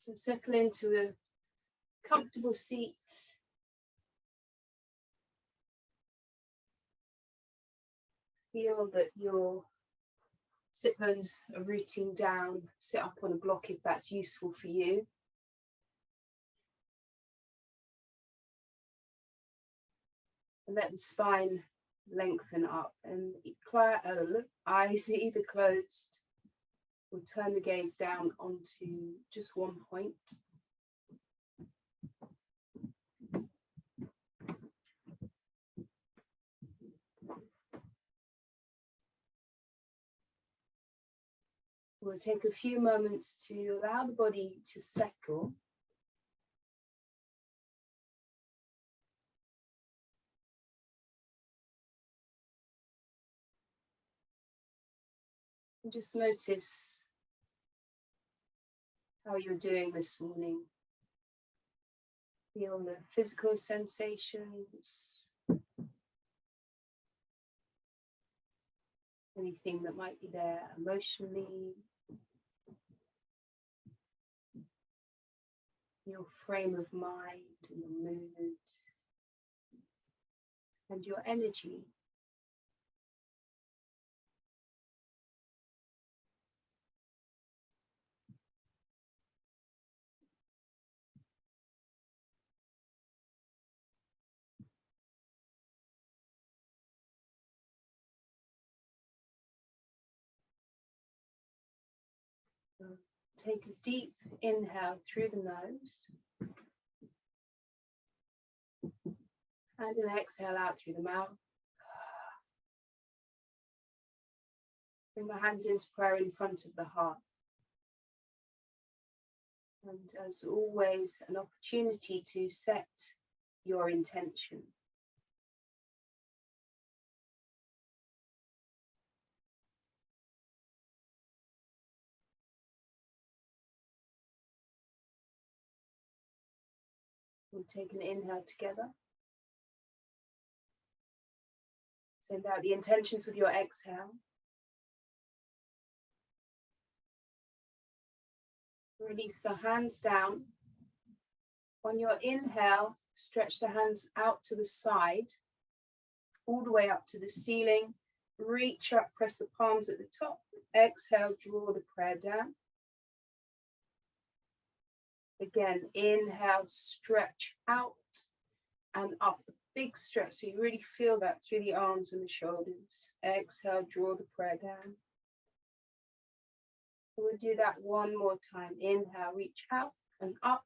So settle into a comfortable seat. Feel that your sit bones are rooting down. Sit up on a block if that's useful for you. And let the spine lengthen up, and eyes either closed or turn the gaze down onto just one point. We'll take a few moments to allow the body to settle. And just notice how you're doing this morning. Feel the physical sensations. Anything that might be there emotionally. Your frame of mind and your mood. And your energy. Take a deep inhale through the nose and an exhale out through the mouth. Bring the hands into prayer in front of the heart. And as always, an opportunity to set your intention. We'll take an inhale together. Send out the intentions with your exhale. Release the hands down. On your inhale, stretch the hands out to the side, all the way up to the ceiling. Reach up, press the palms at the top. Exhale, draw the prayer down. Again, inhale, stretch out and up. A big stretch, so you really feel that through the arms and the shoulders. Exhale, draw the prayer down. We'll do that one more time. Inhale, reach out and up.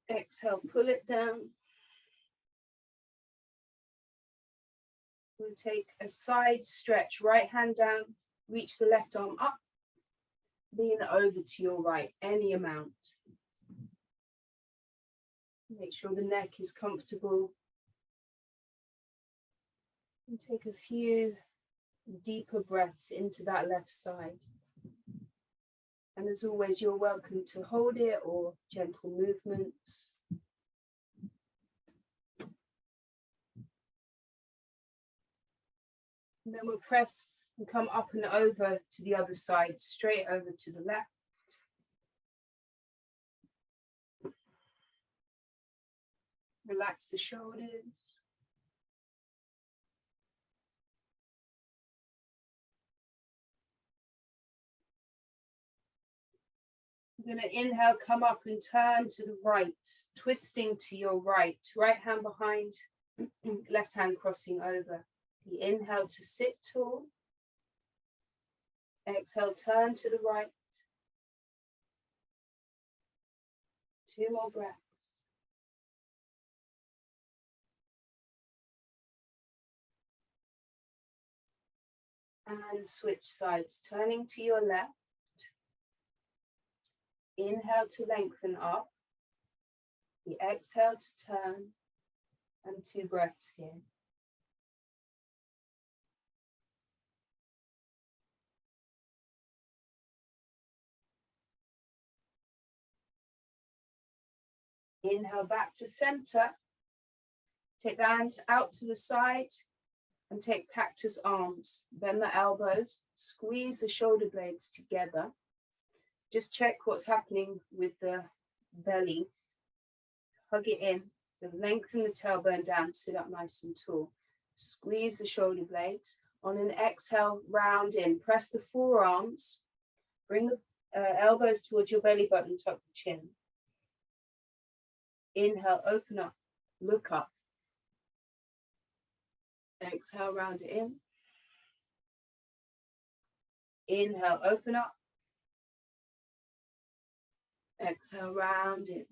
Exhale, pull it down. We'll take a side stretch, right hand down, reach the left arm up, lean over to your right, any amount. Make sure the neck is comfortable. And take a few deeper breaths into that left side. And as always, you're welcome to hold it or gentle movements. And then we'll press and come up and over to the other side, straight over to the left. Relax the shoulders. You're going to inhale, come up and turn to the right, twisting to your right. Right hand behind, left hand crossing over. The inhale to sit tall. Exhale, turn to the right. 2 more breaths. And switch sides, turning to your left. Inhale to lengthen up. The exhale to turn. And 2 breaths here. Inhale back to center. Take the hands out to the side and take cactus arms. Bend the elbows, Squeeze the shoulder blades together. Just check what's happening with the belly. Hug it in. Lengthen the tailbone down, sit up nice and tall. Squeeze the shoulder blades. On an exhale, round in. Press the forearms. Bring the elbows towards your belly button, tuck the chin. Inhale, open up, look up. Exhale, round it in. Inhale, open up. Exhale, round in.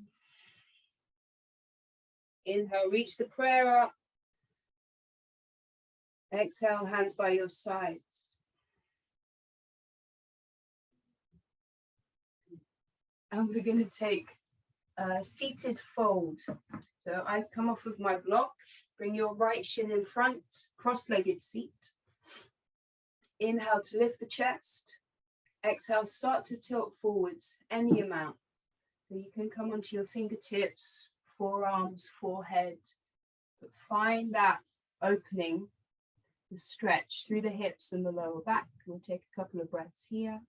Inhale, reach the prayer up. Exhale, hands by your sides. And we're going to take a seated fold. So I come off of my block, bring your right shin in front, cross-legged seat. Inhale to lift the chest. Exhale, start to tilt forwards, any amount. So you can come onto your fingertips, forearms, forehead, but find that opening, the stretch through the hips and the lower back. We'll take a couple of breaths here.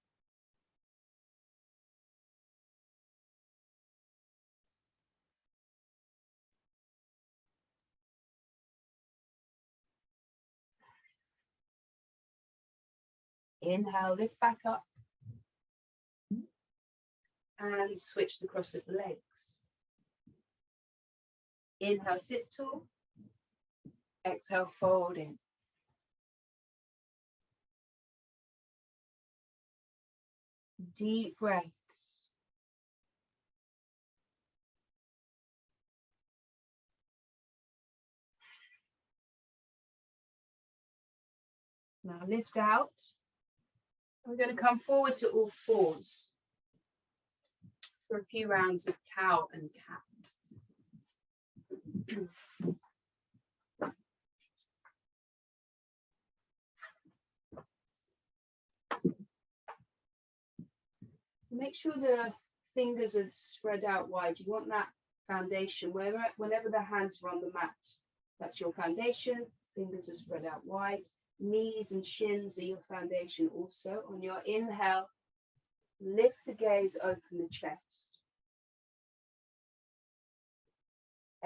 Inhale, lift back up. And switch the cross of the legs. Inhale, sit tall. Exhale, fold in. Deep breaths. Now lift out. We're going to come forward to all fours for a few rounds of cow and cat. Make sure the fingers are spread out wide. You want that foundation. Whenever the hands are on the mat, that's your foundation. Fingers are spread out wide. Knees and shins are your foundation also. On your inhale, lift the gaze, open the chest.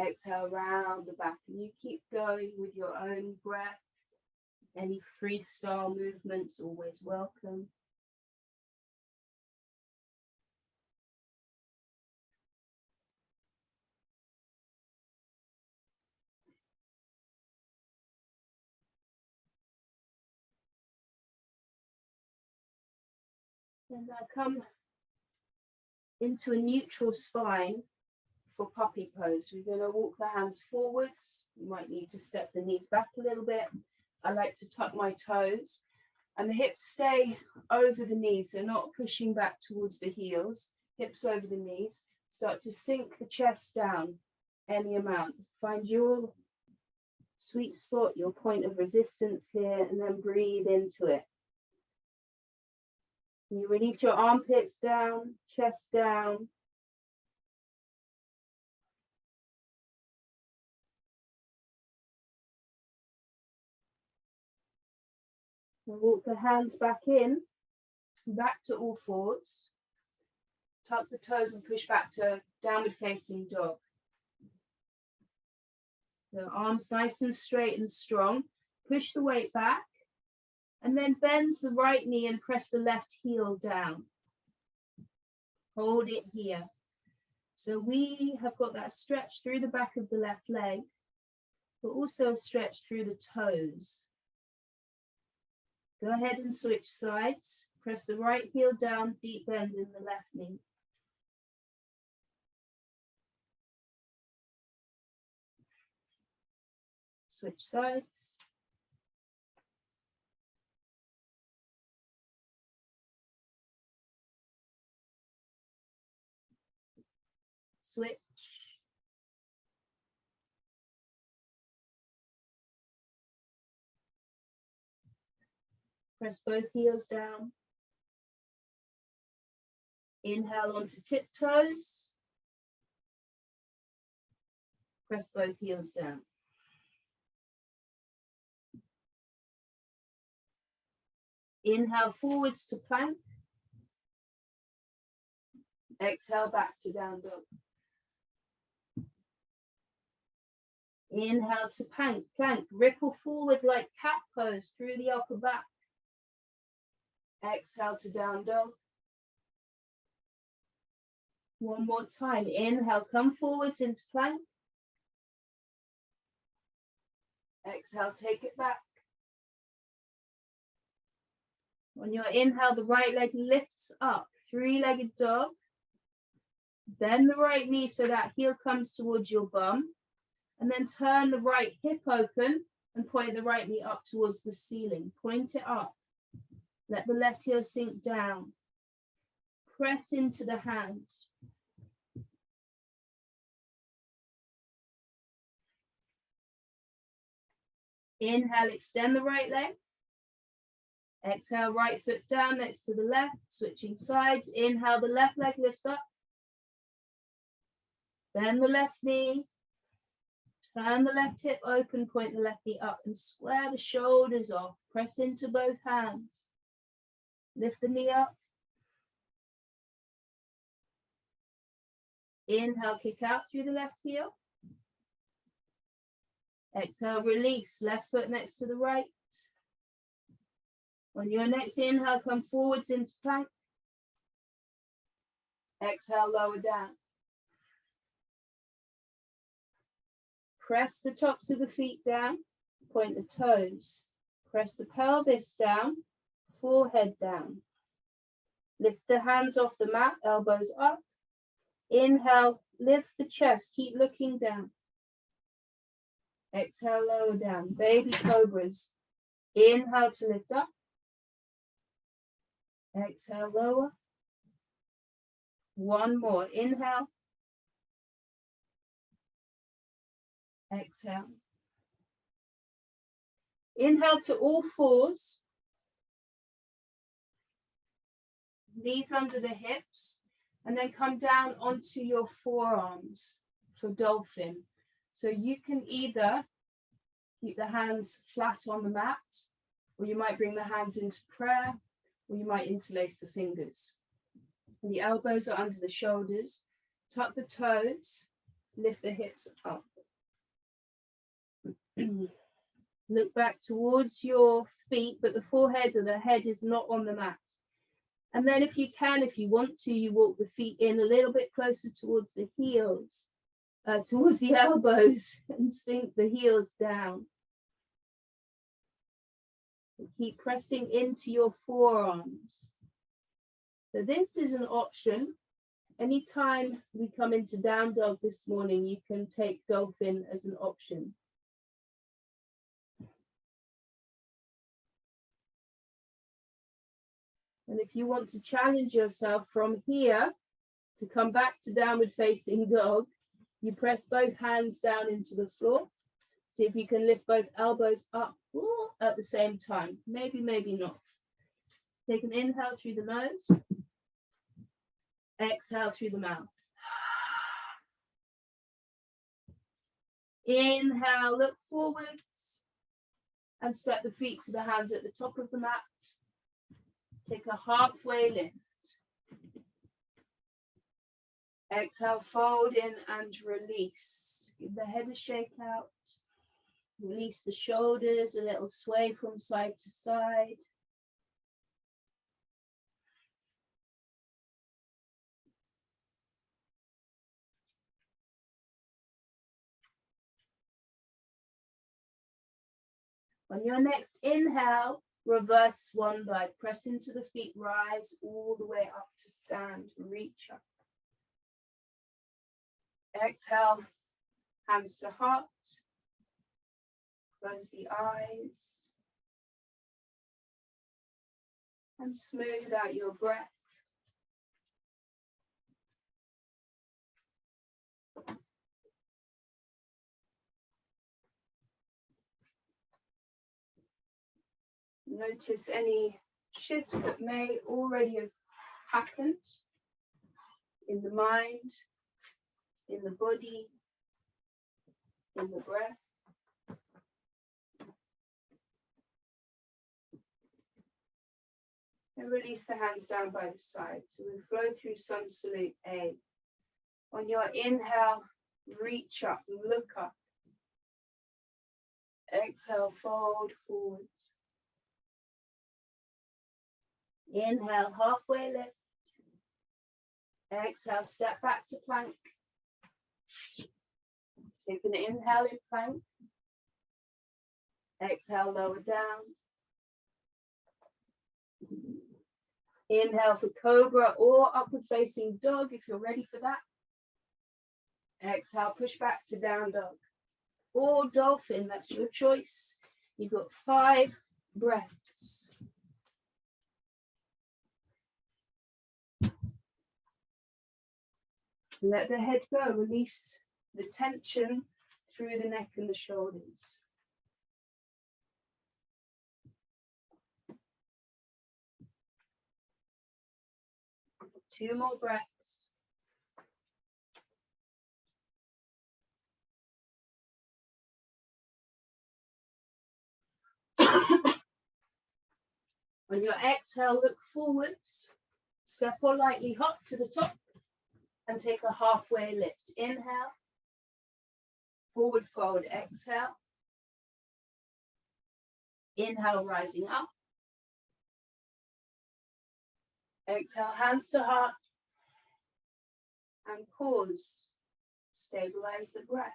Exhale, round the back. And you keep going with your own breath. Any freestyle movements, always welcome. And now come into a neutral spine for puppy pose. We're going to walk the hands forwards. You might need to step the knees back a little bit. I like to tuck my toes and the hips stay over the knees. They're not pushing back towards the heels. Hips over the knees. Start to sink the chest down any amount. Find your sweet spot, your point of resistance here, and then breathe into it. You release your armpits down, chest down. And walk the hands back in, back to all fours. Tuck the toes and push back to downward facing dog. The arms nice and straight and strong. Push the weight back. And then bend the right knee and press the left heel down. Hold it here. So we have got that stretch through the back of the left leg, but also a stretch through the toes. Go ahead and switch sides. Press the right heel down, deep bend in the left knee. Switch sides. Switch. Press both heels down. Inhale onto tiptoes. Press both heels down. Inhale forwards to plank. Exhale back to down dog. Inhale to plank. Ripple forward like cat pose through the upper back. Exhale to down dog. One more time. Inhale, come forwards into plank. Exhale, take it back. On your inhale, the right leg lifts up, three-legged dog. Bend the right knee so that heel comes towards your bum. And then turn the right hip open and point the right knee up towards the ceiling. Point it up. Let the left heel sink down. Press into the hands. Inhale, extend the right leg. Exhale, right foot down next to the left, switching sides. Inhale, the left leg lifts up. Bend the left knee. Turn the left hip open, point the left knee up and square the shoulders off. Press into both hands. Lift the knee up. Inhale, kick out through the left heel. Exhale, release, left foot next to the right. On your next inhale, come forwards into plank. Exhale, lower down. Press the tops of the feet down, point the toes. Press the pelvis down, forehead down. Lift the hands off the mat, elbows up. Inhale, lift the chest, keep looking down. Exhale, lower down, baby cobras. Inhale to lift up. Exhale, lower. One more, inhale. Exhale. Inhale to all fours. Knees under the hips. And then come down onto your forearms for dolphin. So you can either keep the hands flat on the mat, or you might bring the hands into prayer, or you might interlace the fingers. And the elbows are under the shoulders. Tuck the toes, lift the hips up. Look back towards your feet, but the forehead or the head is not on the mat. And then if you can, if you want to, you walk the feet in a little bit closer towards the heels, towards the elbows, and sink the heels down. And keep pressing into your forearms. So this is an option. Anytime we come into down dog this morning, you can take dolphin as an option. And if you want to challenge yourself from here to come back to downward facing dog, you press both hands down into the floor. See if you can lift both elbows up at the same time. Maybe, maybe not. Take an inhale through the nose. Exhale through the mouth. Inhale, look forwards and step the feet to the hands at the top of the mat. Take a halfway lift. Exhale, fold in and release. Give the head a shake out. Release the shoulders, a little sway from side to side. On your next inhale, reverse swan dive. Press into the feet, rise all the way up to stand. Reach up. Exhale, hands to heart. Close the eyes. And smooth out your breath. Notice any shifts that may already have happened in the mind, in the body, in the breath. And release the hands down by the side. So we flow through sun salute A. On your inhale, reach up, look up. Exhale, fold forward. Inhale, halfway lift. Exhale, step back to plank. Take an inhale in plank. Exhale, lower down. Inhale for cobra or upward facing dog if you're ready for that. Exhale, push back to down dog. Or dolphin, that's your choice. You've got 5 breaths. Let the head go, release the tension through the neck and the shoulders. Two more breaths. On your exhale, look forwards. Step or lightly hop to the top and take a halfway lift. Inhale. Forward fold. Exhale. Inhale, rising up. Exhale, hands to heart. And pause. Stabilize the breath.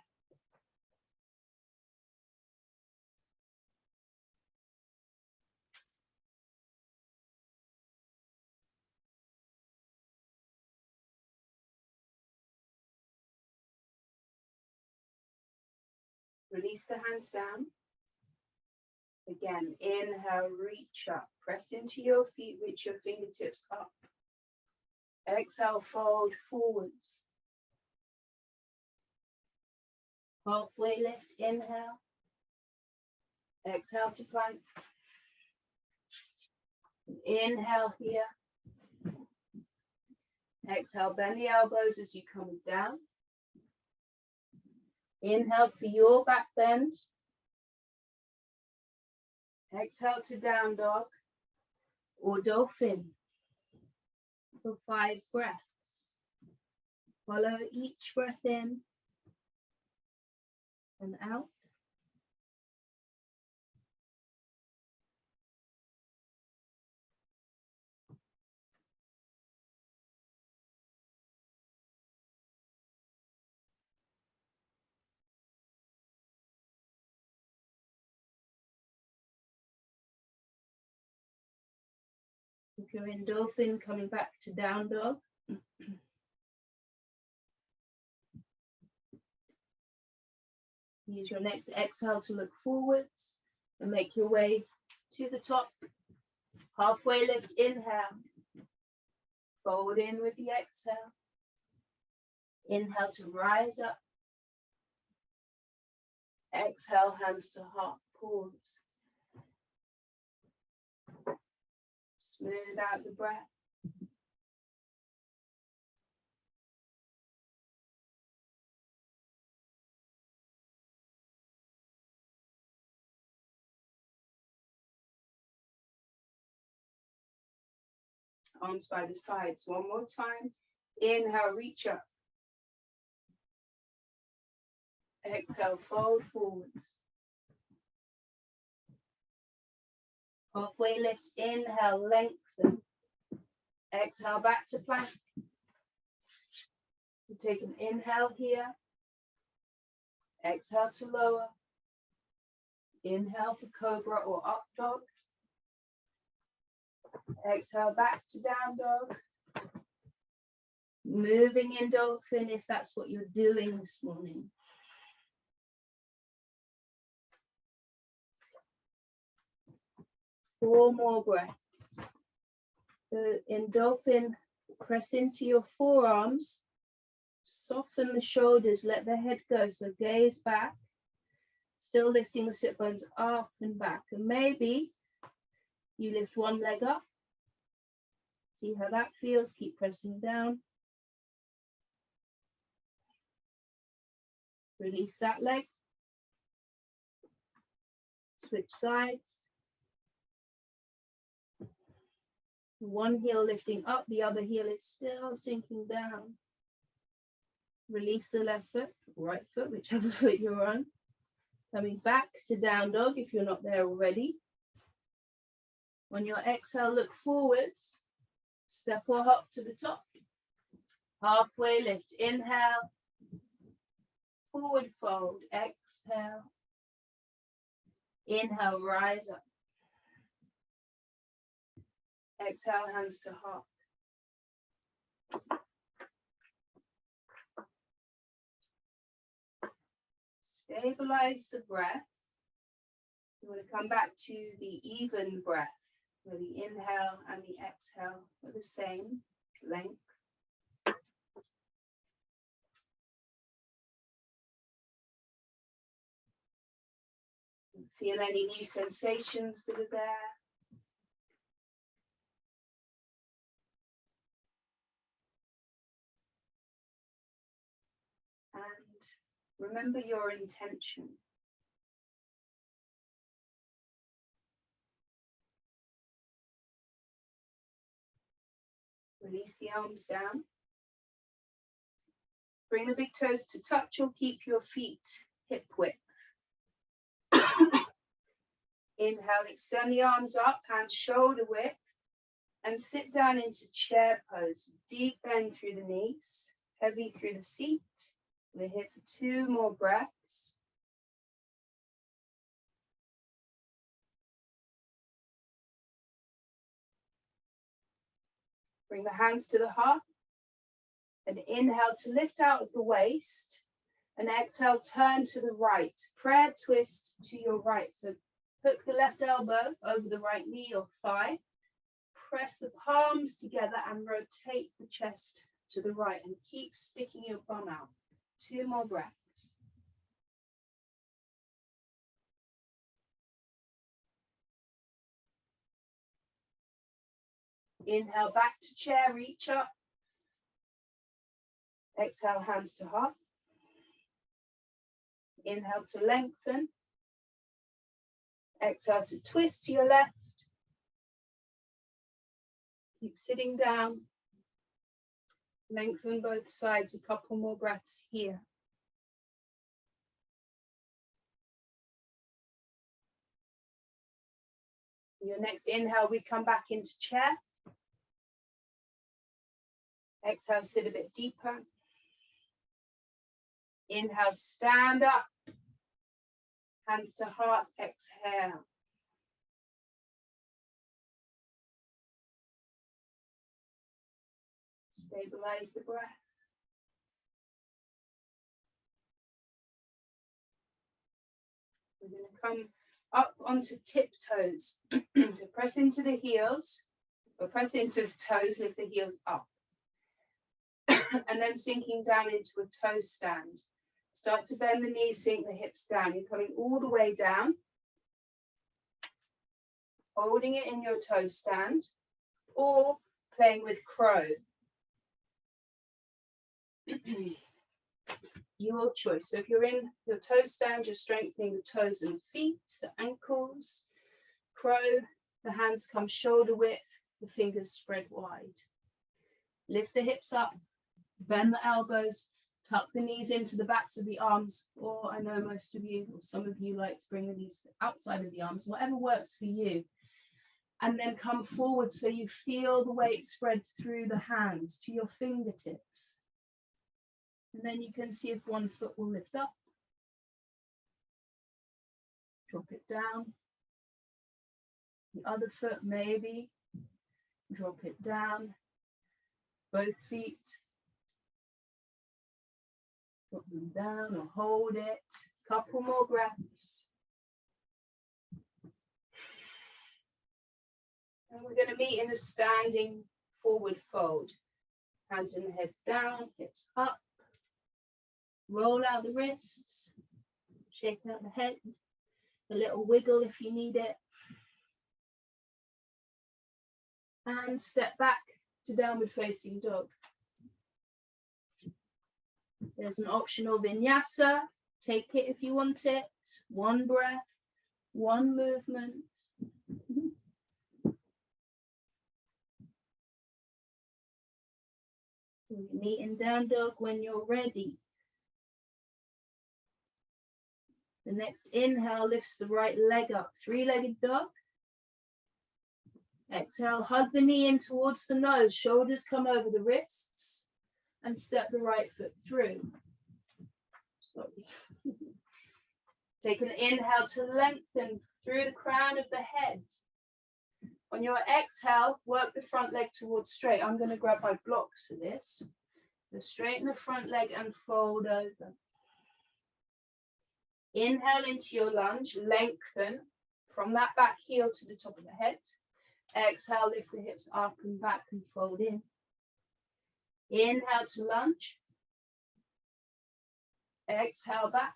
Release the hands down. Again, inhale, reach up. Press into your feet, reach your fingertips up. Exhale, fold forwards. Halfway lift, inhale. Exhale to plank. Inhale here. Exhale, bend the elbows as you come down. Inhale for your back bend. Exhale to down dog or dolphin for 5 breaths. Follow each breath in and out. If you're in dolphin, coming back to down dog. Use your next exhale to look forwards and make your way to the top. Halfway lift, inhale. Fold in with the exhale. Inhale to rise up. Exhale, hands to heart, pause. Smooth out the breath. Arms by the sides. One more time. Inhale, reach up. Exhale, fold forwards. Halfway lift, inhale, lengthen. Exhale, back to plank. You take an inhale here. Exhale to lower. Inhale for cobra or up dog. Exhale, back to down dog. Moving in dolphin if that's what you're doing this morning. Four more breaths. So in dolphin, press into your forearms, soften the shoulders, let the head go. So gaze back, still lifting the sit bones up and back. And maybe you lift one leg up. See how that feels. Keep pressing down. Release that leg. Switch sides. One heel lifting up, the other heel is still sinking down. Release the left foot, right foot, whichever foot you're on. Coming back to down dog if you're not there already. On your exhale, look forwards. Step or hop to the top. Halfway lift, inhale. Forward fold, exhale. Inhale, rise up. Exhale, hands to heart. Stabilize the breath. You want to come back to the even breath, where the inhale and the exhale are the same length. Feel any new sensations that are there. And remember your intention. Release the arms down. Bring the big toes to touch or keep your feet hip width. Inhale, extend the arms up, hands shoulder width, and sit down into chair pose. Deep bend through the knees, heavy through the seat. We're here for 2 more breaths. Bring the hands to the heart. And inhale to lift out of the waist. And exhale, turn to the right. Prayer twist to your right. So hook the left elbow over the right knee or thigh. Press the palms together and rotate the chest to the right. And keep sticking your bum out. 2 more breaths. Inhale, back to chair, reach up. Exhale, hands to heart. Inhale to lengthen. Exhale to twist to your left. Keep sitting down. Lengthen both sides, a couple more breaths here. Your next inhale, we come back into chair. Exhale, sit a bit deeper. Inhale, stand up. Hands to heart, exhale. Stabilize the breath. We're going to come up onto tiptoes. So press into the heels, or press into the toes, lift the heels up. And then sinking down into a toe stand. Start to bend the knees, sink the hips down. You're coming all the way down. Holding it in your toe stand, or playing with crow. Your choice. So if you're in your toe stand, you're strengthening the toes and feet, the ankles. Crow, the hands come shoulder width, the fingers spread wide. Lift the hips up, bend the elbows, tuck the knees into the backs of the arms, or I know most of you, or some of you like to bring the knees outside of the arms, whatever works for you. And then come forward so you feel the weight spread through the hands to your fingertips. And then you can see if one foot will lift up. Drop it down. The other foot maybe. Drop it down. Both feet. Drop them down or hold it. Couple more breaths. And we're going to meet in a standing forward fold. Hands and the head down, hips up. Roll out the wrists. Shake out the head. A little wiggle if you need it. And step back to downward facing dog. There's an optional vinyasa. Take it if you want it. 1 breath, 1 movement. Meet in down dog when you're ready. The next inhale lifts the right leg up, three-legged dog. Exhale, hug the knee in towards the nose, shoulders come over the wrists, and step the right foot through. Take an inhale to lengthen through the crown of the head. On your exhale, work the front leg towards straight. I'm going to grab my blocks for this. So straighten the front leg and fold over. Inhale into your lunge, lengthen from that back heel to the top of the head. Exhale, lift the hips up and back and fold in. Inhale to lunge. Exhale back.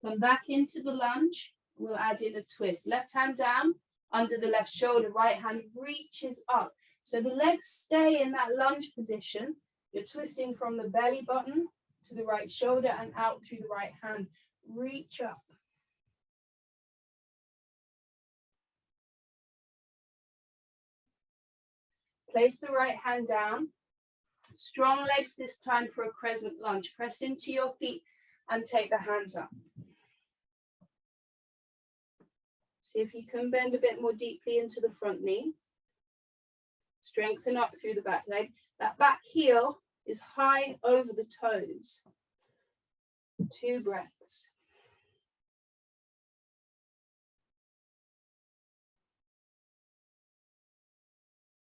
Come back into the lunge. We'll add in a twist. Left hand down under the left shoulder, right hand reaches up. So the legs stay in that lunge position. You're twisting from the belly button to the right shoulder and out through the right hand. Reach up. Place the right hand down. Strong legs this time for a crescent lunge. Press into your feet and take the hands up. See if you can bend a bit more deeply into the front knee. Strengthen up through the back leg. That back heel is high over the toes. 2 breaths.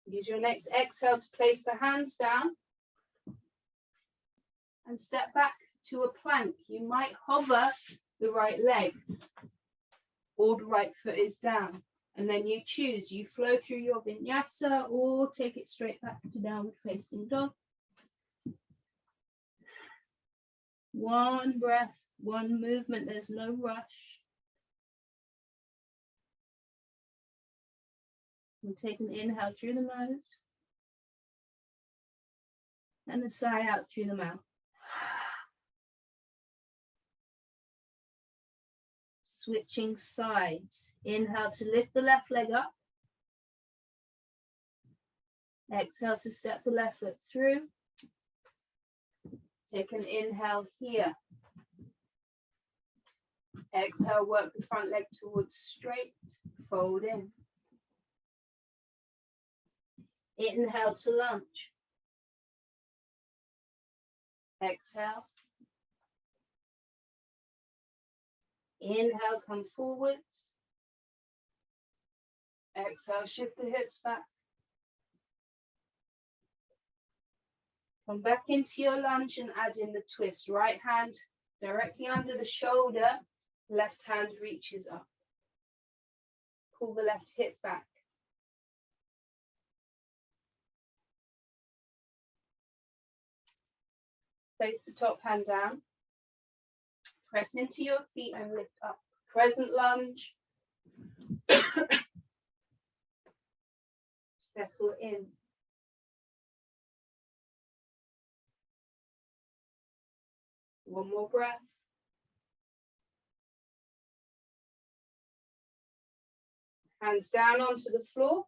Use your next exhale to place the hands down and step back to a plank. You might hover the right leg or the right foot is down, and then you choose. You flow through your vinyasa or take it straight back to downward facing dog. 1 breath, 1 movement, there's no rush. We'll take an inhale through the nose and a sigh out through the mouth. Switching sides. Inhale to lift the left leg up. Exhale to step the left foot through. Take an inhale here. Exhale, work the front leg towards straight. Fold in. Inhale to lunge. Exhale. Inhale, come forwards. Exhale, shift the hips back. Come back into your lunge and add in the twist. Right hand directly under the shoulder. Left hand reaches up. Pull the left hip back. Place the top hand down. Press into your feet and lift up. Crescent lunge. Settle in. One more breath. Hands down onto the floor.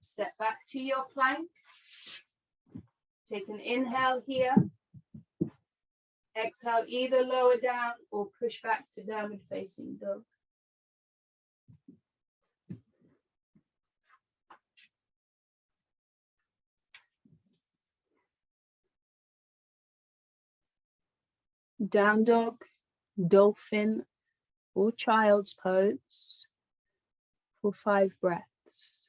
Step back to your plank. Take an inhale here. Exhale, either lower down or push back to downward facing dog. Down dog, dolphin, or child's pose for 5 breaths.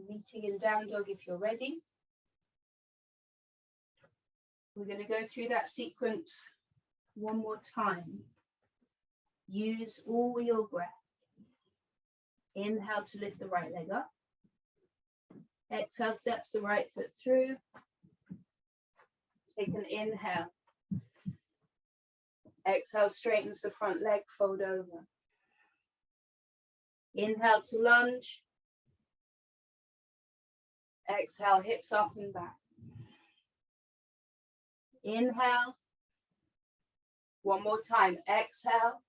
Meeting in down dog if you're ready. We're going to go through that sequence one more time. Use all your breath. Inhale to lift the right leg up. Exhale, steps the right foot through. Take an inhale. Exhale, straightens the front leg, fold over. Inhale to lunge. Exhale, hips up and back. Inhale. One more time. Exhale.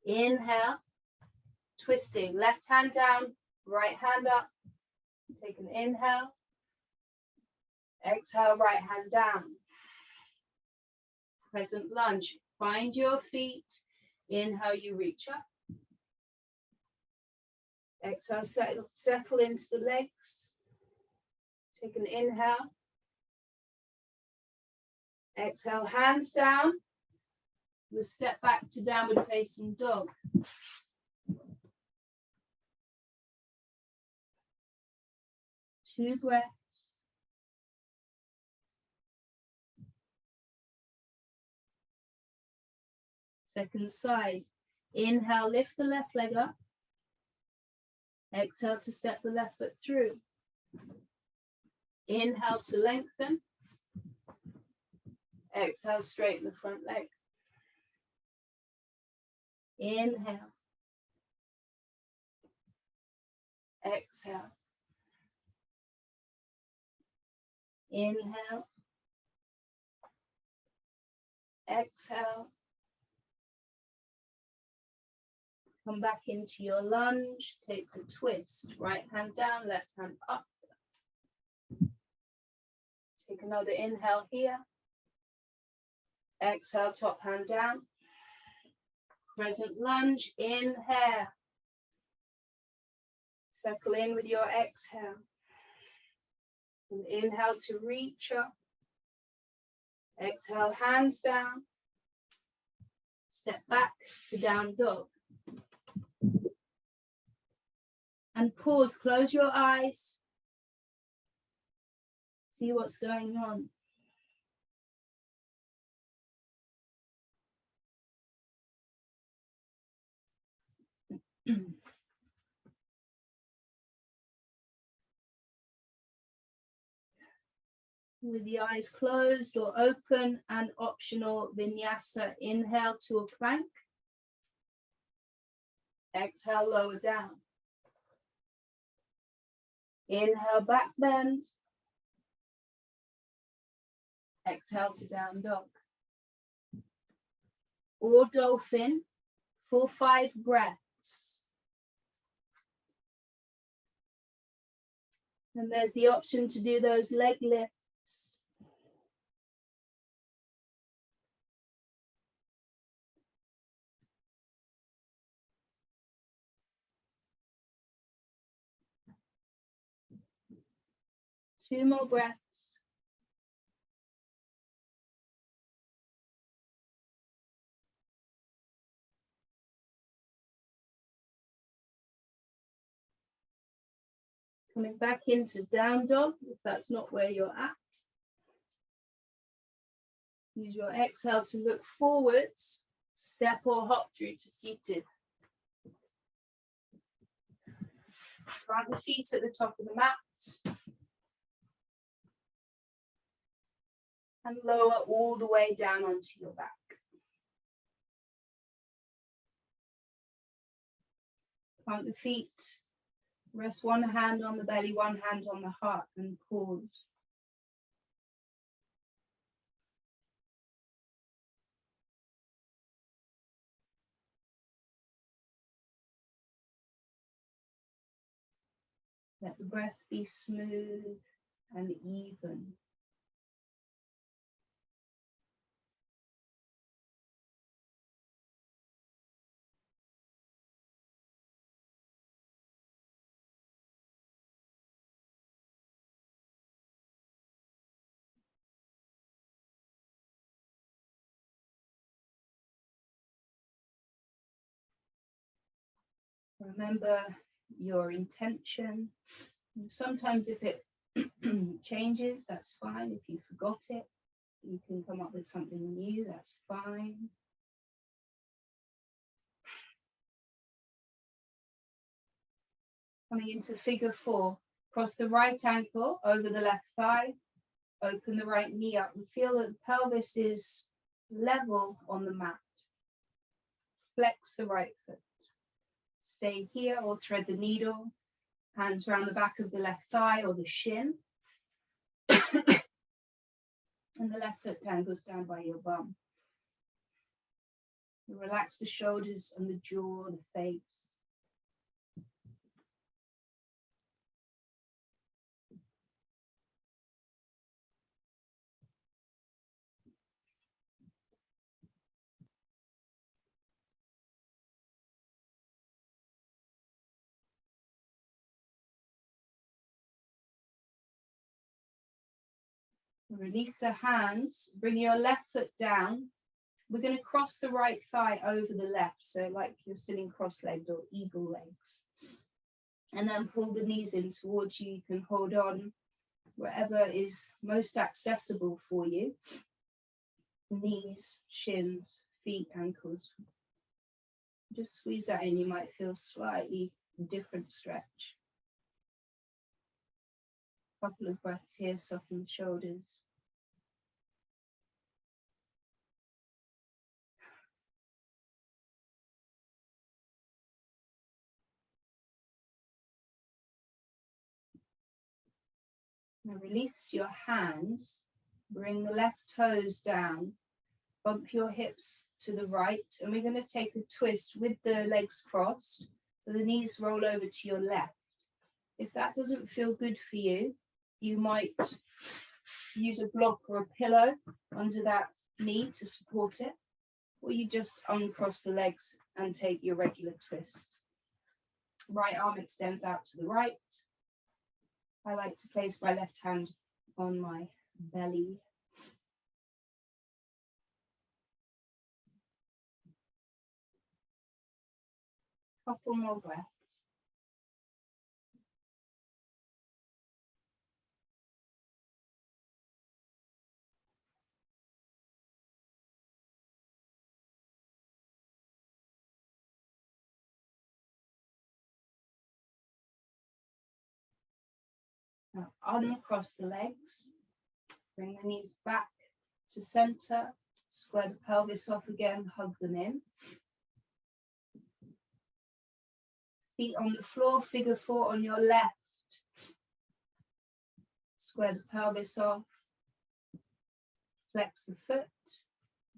Inhale. Twisting. Left hand down, right hand up. Take an inhale. Exhale, right hand down. Crescent lunge. Find your feet. Inhale, you reach up. Exhale, settle into the legs. Take an inhale. Exhale, hands down. We'll step back to downward facing dog. Two breaths. Second side. Inhale, lift the left leg up. Exhale to step the left foot through. Inhale to lengthen. Exhale, straighten the front leg. Inhale. Exhale. Inhale. Exhale. Come back into your lunge. Take the twist. Right hand down, left hand up. Take another inhale here. Exhale, top hand down. Crescent lunge, inhale. Settle in with your exhale. And inhale to reach up. Exhale, hands down. Step back to down dog. And pause, close your eyes. See what's going on. With the eyes closed or open, and optional vinyasa. Inhale to a plank. Exhale, lower down. Inhale, back bend. Exhale to down dog. Or dolphin for 5 breaths. And there's the option to do those leg lifts. Two more breaths. Coming back into down dog, if that's not where you're at. Use your exhale to look forwards, step or hop through to seated. Plant the feet at the top of the mat. And lower all the way down onto your back. Plant the feet. Rest one hand on the belly, one hand on the heart, and pause. Let the breath be smooth and even. Remember your intention. Sometimes if it changes, that's fine. If you forgot it, you can come up with something new, that's fine. Coming into figure 4. Cross the right ankle over the left thigh. Open the right knee up and feel that the pelvis is level on the mat. Flex the right foot. Stay here or thread the needle. Hands around the back of the left thigh or the shin. And the left foot dangles down by your bum. You relax the shoulders and the jaw, the face. Release the hands, bring your left foot down. We're going to cross the right thigh over the left, so like you're sitting cross-legged or eagle legs. And then pull the knees in towards you. You can hold on wherever is most accessible for you. Knees, shins, feet, ankles. Just squeeze that in, you might feel slightly different stretch. Couple of breaths here, soften the shoulders. Now release your hands, bring the left toes down, bump your hips to the right, and we're going to take a twist with the legs crossed, so the knees roll over to your left. If that doesn't feel good for you, you might use a block or a pillow under that knee to support it, or you just uncross the legs and take your regular twist. Right arm extends out to the right. I like to place my left hand on my belly. Couple more breaths. Now uncross the legs, bring the knees back to center, square the pelvis off again, hug them in. Feet on the floor, figure 4 on your left. Square the pelvis off, flex the foot,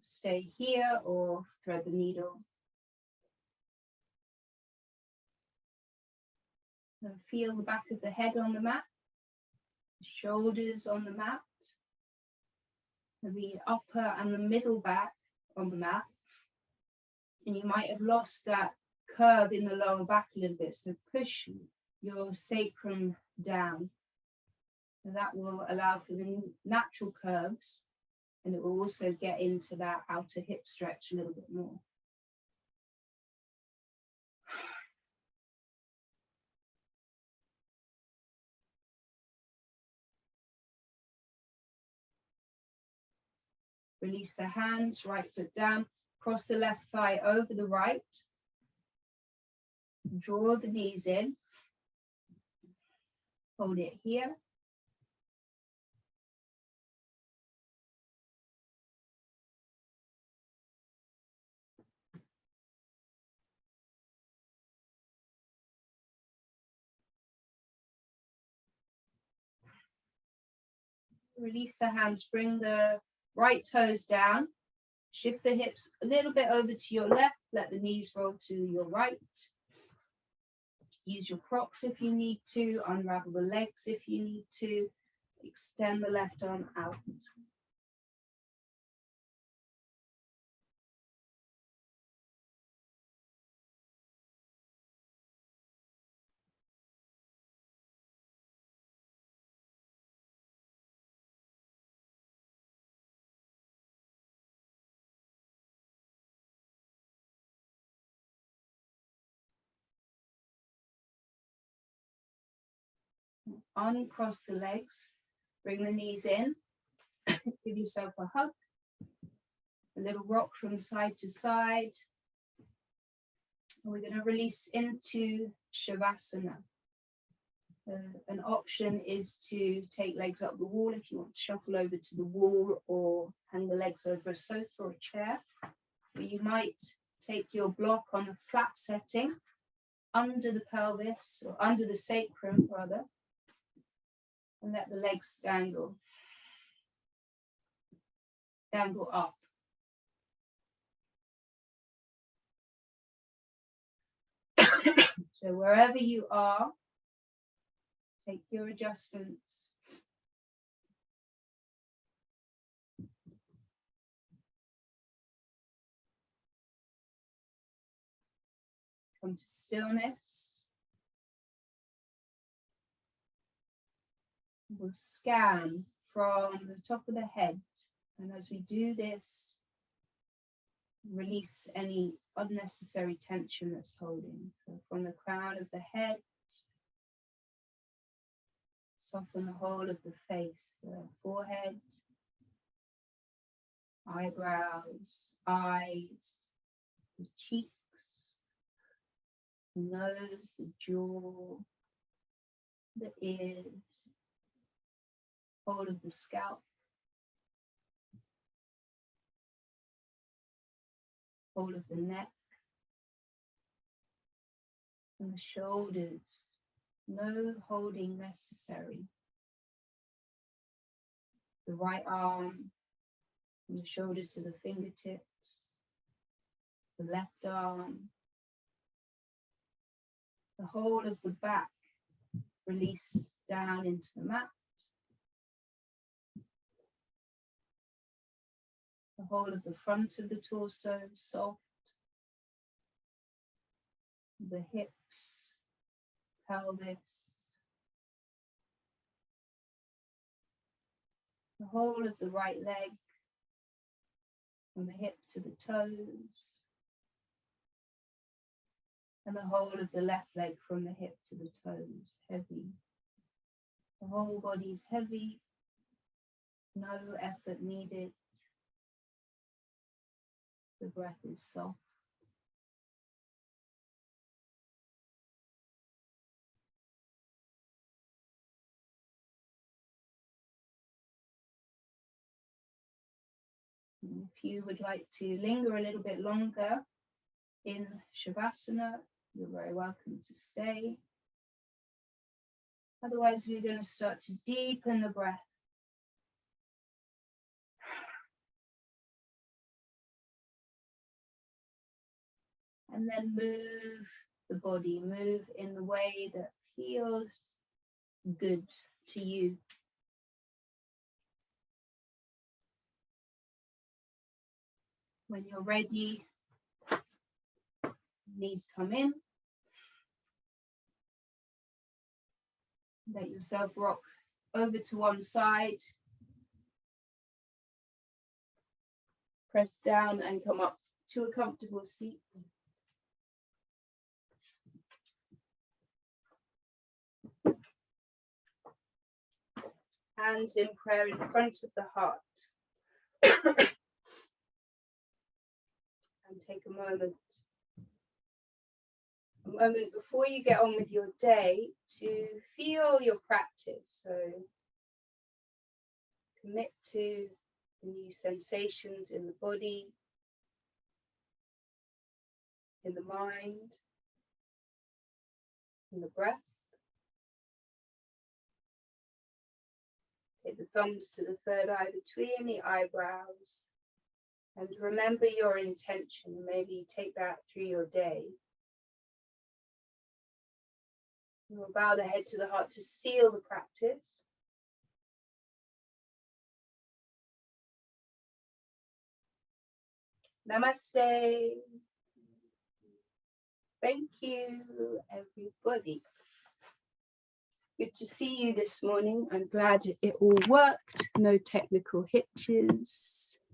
stay here or thread the needle. Now feel the back of the head on the mat. Shoulders on the mat, the upper and the middle back on the mat, and you might have lost that curve in the lower back a little bit, so push your sacrum down, and that will allow for the natural curves, and it will also get into that outer hip stretch a little bit more. Release the hands, right foot down, cross the left thigh over the right. Draw the knees in. Hold it here. Release the hands, bring the right toes down. Shift the hips a little bit over to your left. Let the knees roll to your right. Use your Crocs if you need to. Unravel the legs if you need to. Extend the left arm out. Uncross the legs. Bring the knees in. Give yourself a hug. A little rock from side to side. And we're going to release into Shavasana. An option is to take legs up the wall if you want to shuffle over to the wall, or hang the legs over a sofa or a chair. But you might take your block on a flat setting under the pelvis, or under the sacrum rather, and let the legs dangle up. So wherever you are, take your adjustments. Come to stillness. We'll scan from the top of the head, and as we do this, release any unnecessary tension that's holding. So from the crown of the head, soften the whole of the face, the forehead, eyebrows, eyes, the cheeks, the nose, the jaw, the ears, whole of the scalp, whole of the neck, and the shoulders. No holding necessary. The right arm, from the shoulder to the fingertips, the left arm, the whole of the back release down into the mat, the whole of the front of the torso soft, the hips, pelvis, the whole of the right leg, from the hip to the toes, and the whole of the left leg from the hip to the toes, heavy. The whole body is heavy, no effort needed. The breath is soft. If you would like to linger a little bit longer in Shavasana, you're very welcome to stay. Otherwise, we're going to start to deepen the breath. And then move the body, move in the way that feels good to you. When you're ready, knees come in. Let yourself rock over to one side. Press down and come up to a comfortable seat. Hands in prayer in front of the heart. And take a moment before you get on with your day to feel your practice. So commit to the new sensations in the body, in the mind, in the breath. Take the thumbs to the third eye between the eyebrows. And remember your intention. Maybe take that through your day. We'll bow the head to the heart to seal the practice. Namaste. Thank you, everybody. Good to see you this morning. I'm glad it all worked. No technical hitches.